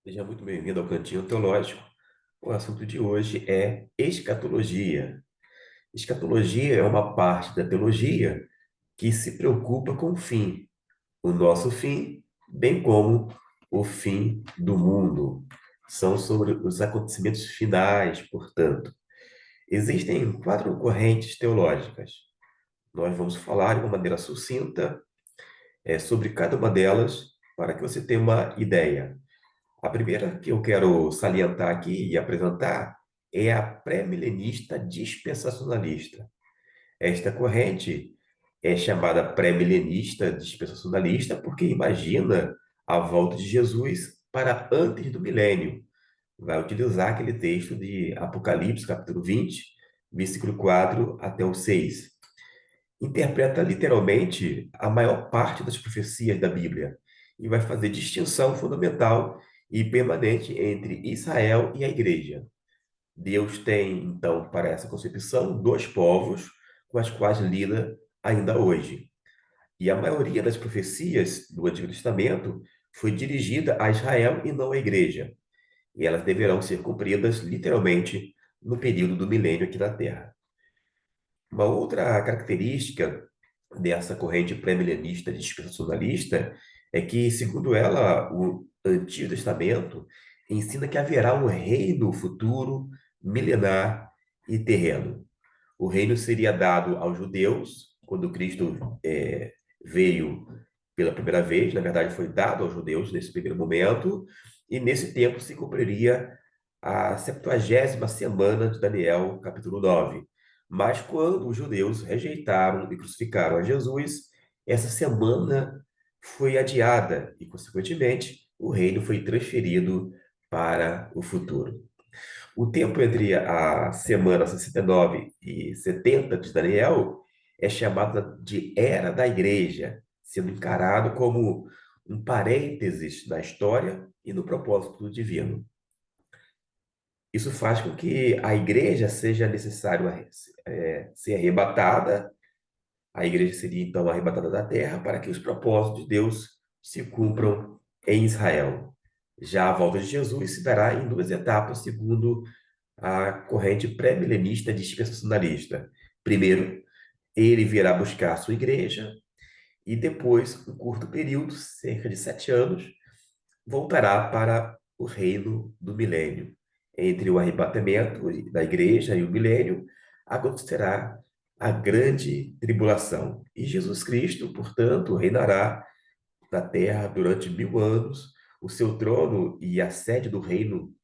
Seja muito bem-vindo ao Cantinho Teológico. O assunto de hoje é escatologia. Escatologia é uma parte da teologia que se preocupa com o fim, o nosso fim, bem como o fim do mundo. São sobre os acontecimentos finais, portanto. Existem quatro correntes teológicas. Nós vamos falar de uma maneira sucinta, sobre cada uma delas, para que você tenha uma ideia. A primeira que eu quero salientar aqui e apresentar é a pré-milenista dispensacionalista. Esta corrente é chamada pré-milenista dispensacionalista porque imagina a volta de Jesus para antes do milênio. Vai utilizar aquele texto de Apocalipse, capítulo 20, versículo 4 até o 6. Interpreta literalmente a maior parte das profecias da Bíblia e vai fazer distinção fundamental e permanente entre Israel e a igreja. Deus tem, então, para essa concepção, dois povos com os quais lida ainda hoje. E a maioria das profecias do Antigo Testamento foi dirigida a Israel e não à igreja. E elas deverão ser cumpridas literalmente no período do milênio aqui na Terra. Uma outra característica dessa corrente pré-milenista dispensacionalista é que, segundo ela, o Antigo Testamento ensina que haverá um reino futuro, milenar e terreno. O reino seria dado aos judeus, quando Cristo veio pela primeira vez, na verdade foi dado aos judeus nesse primeiro momento, e nesse tempo se cumpriria a 70ª semana de Daniel, capítulo 9. Mas quando os judeus rejeitaram e crucificaram a Jesus, essa semana foi adiada e, consequentemente, o reino foi transferido para o futuro. O tempo entre a semana 69 e 70 de Daniel é chamado de Era da Igreja, sendo encarado como um parênteses na história e no propósito divino. Isso faz com que a igreja seja necessário ser arrebatada, a igreja seria então arrebatada da terra para que os propósitos de Deus se cumpram em Israel. Já a volta de Jesus se dará em duas etapas, segundo a corrente pré-milenista dispensacionalista. Primeiro, ele virá buscar a sua igreja e depois, um curto período, cerca de 7 anos, voltará para o reino do milênio. Entre o arrebatamento da igreja e o milênio, acontecerá a grande tribulação. E Jesus Cristo, portanto, reinará na terra durante 1000 anos. O seu trono e a sede do reino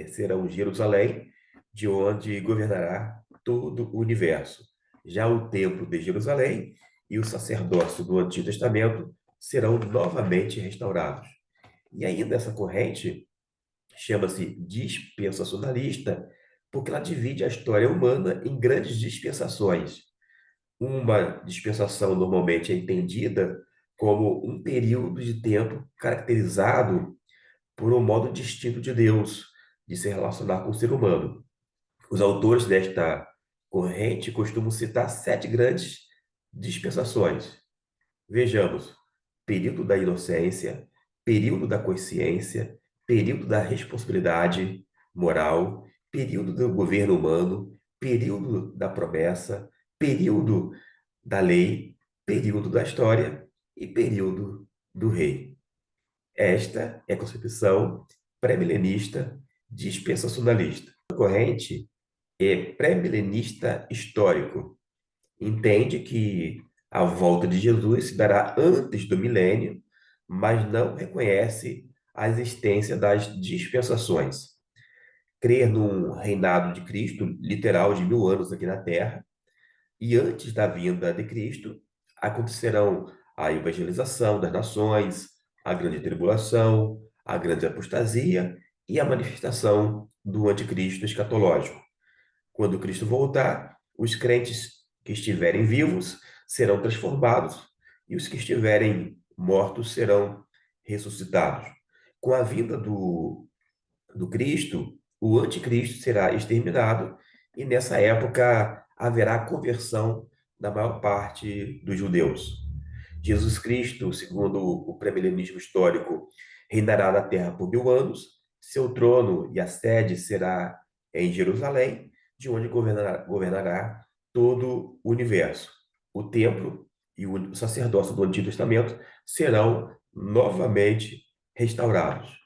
serão Jerusalém, de onde governará todo o universo. Já o templo de Jerusalém e o sacerdócio do Antigo Testamento serão novamente restaurados. E ainda essa corrente chama-se dispensacionalista porque ela divide a história humana em grandes dispensações. Uma dispensação normalmente é entendida como um período de tempo caracterizado por um modo distinto de Deus de se relacionar com o ser humano. Os autores desta corrente costumam citar 7 grandes dispensações. Vejamos: período da inocência, período da consciência, período da responsabilidade moral, período do governo humano, período da promessa, período da lei, período da história e período do rei. Esta é a concepção pré-milenista dispensacionalista. A corrente é pré-milenista histórico. Entende que a volta de Jesus se dará antes do milênio, mas não reconhece a existência das dispensações. Crer num reinado de Cristo, literal, de 1000 anos aqui na Terra, e antes da vinda de Cristo, acontecerão a evangelização das nações, a grande tribulação, a grande apostasia e a manifestação do anticristo escatológico. Quando Cristo voltar, os crentes que estiverem vivos serão transformados e os que estiverem mortos serão ressuscitados. Com a vinda do Cristo, o anticristo será exterminado e nessa época haverá conversão da maior parte dos judeus. Jesus Cristo, segundo o premilenismo histórico, reinará na terra por 1000 anos Seu trono e a sede será em Jerusalém, de onde governará todo o universo. O templo e o sacerdócio do Antigo Testamento serão novamente restaurados.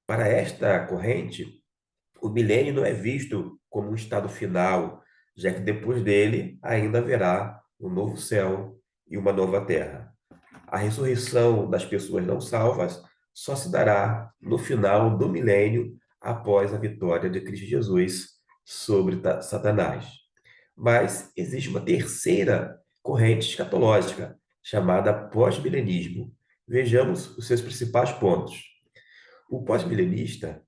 Para esta corrente, o milênio não é visto como um estado final, já que depois dele ainda haverá um novo céu e uma nova terra. A ressurreição das pessoas não salvas só se dará no final do milênio, após a vitória de Cristo Jesus sobre Satanás. Mas existe uma terceira corrente escatológica, chamada pós-milenismo. Vejamos os seus principais pontos. O pós-milenista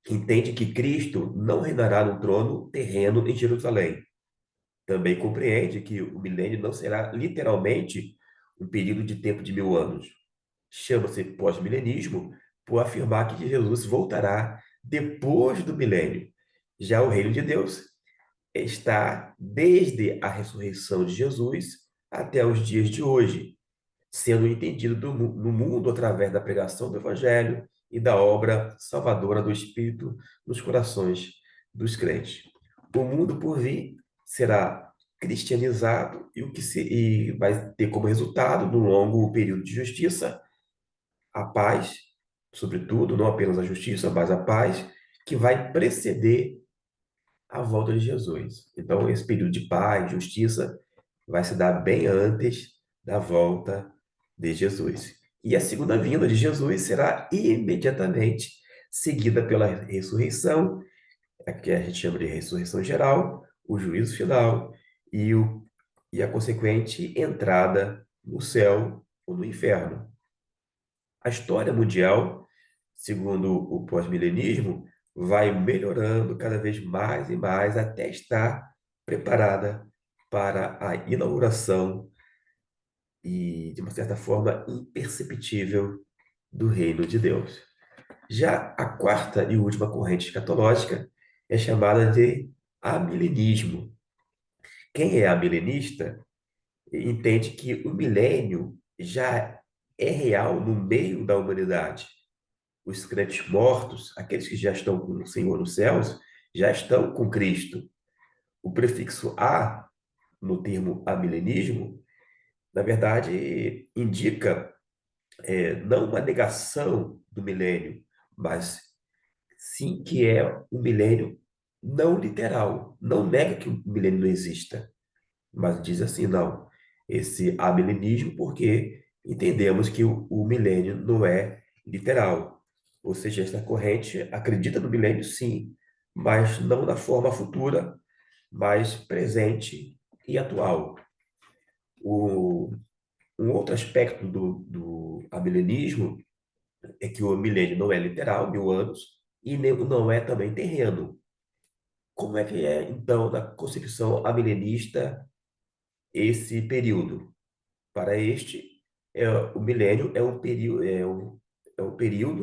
entende que Cristo não reinará no trono terreno em Jerusalém. Também compreende que o milênio não será literalmente um período de tempo de 1000 anos. Chama-se pós-milenismo por afirmar que Jesus voltará depois do milênio. Já o reino de Deus está desde a ressurreição de Jesus até os dias de hoje, sendo entendido no mundo através da pregação do Evangelho e da obra salvadora do Espírito nos corações dos crentes. O mundo por vir será cristianizado e vai ter como resultado, no longo período de justiça, a paz, sobretudo, não apenas a justiça, mas a paz, que vai preceder a volta de Jesus. Então, esse período de paz, justiça, vai se dar bem antes da volta de Jesus. E a segunda vinda de Jesus será imediatamente seguida pela ressurreição, a que a gente chama de ressurreição geral, o juízo final e a consequente entrada no céu ou no inferno. A história mundial, segundo o pós-milenismo, vai melhorando cada vez mais e mais até estar preparada para a inauguração e, de uma certa forma, imperceptível do reino de Deus. Já a quarta e última corrente escatológica é chamada de amilenismo. Quem é amilenista entende que o milênio já é real no meio da humanidade. Os crentes mortos, aqueles que já estão com o Senhor nos céus, já estão com Cristo. O prefixo "a", no termo amilenismo, na verdade, indica não uma negação do milênio, mas sim que é um milênio não literal. Não nega que o milênio não exista, mas diz assim, não, esse amilenismo porque entendemos que o milênio não é literal. Ou seja, esta corrente acredita no milênio, sim, mas não na forma futura, mas presente e atual. O, um outro aspecto do amilenismo é que o milênio não é literal, 1000 anos, e não é também terreno. Como é que é, então, na concepção amilenista, esse período? Para este, o milênio é um período,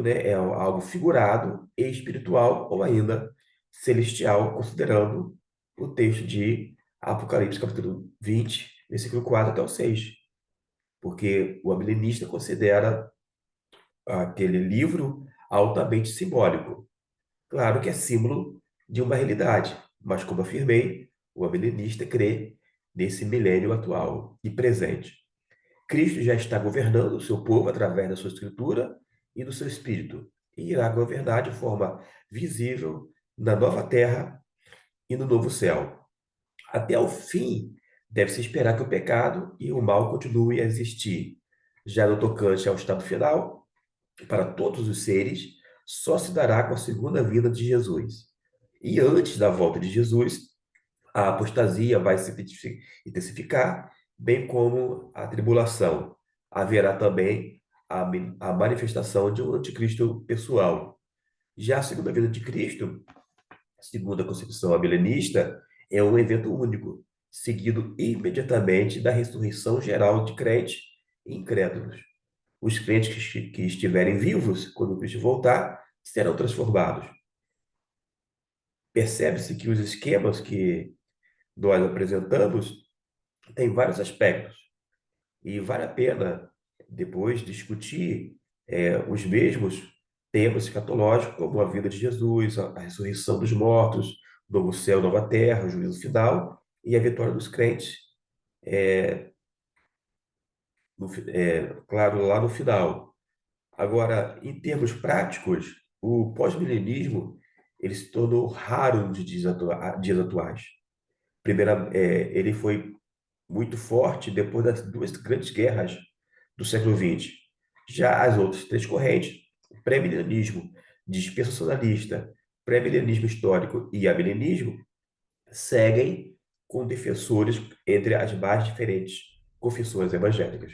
né, é algo figurado e espiritual ou ainda celestial, considerando o texto de Apocalipse, capítulo 20, versículo 4 até o 6. Porque o amilenista considera aquele livro altamente simbólico. Claro que é símbolo de uma realidade, mas como afirmei, o amilenista crê nesse milênio atual e presente. Cristo já está governando o seu povo através da sua escritura e do seu espírito, e irá governar de forma visível na nova terra e no novo céu. Até o fim, deve-se esperar que o pecado e o mal continuem a existir. Já no tocante ao estado final, para todos os seres, só se dará com a segunda vinda de Jesus. E antes da volta de Jesus, a apostasia vai se intensificar, bem como a tribulação. Haverá também a manifestação de um anticristo pessoal. Já a segunda vinda de Cristo, segundo a concepção milenista, é um evento único, seguido imediatamente da ressurreição geral de crentes e incrédulos. Os crentes que estiverem vivos quando Cristo voltar serão transformados. Percebe-se que os esquemas que nós apresentamos têm vários aspectos e vale a pena depois discutir os mesmos temas escatológicos, como a vinda de Jesus, a ressurreição dos mortos, novo céu, nova terra, o juízo final e a vitória dos crentes, claro, lá no final. Agora, em termos práticos, o pós-milenismo ele se tornou raro nos dias atuais. Ele foi muito forte depois das duas grandes guerras do século XX. Já as outras três correntes, o pré-milenismo, dispensacionalista, pré-milenismo histórico e amilenismo, seguem com defensores entre as mais diferentes confissões evangélicas.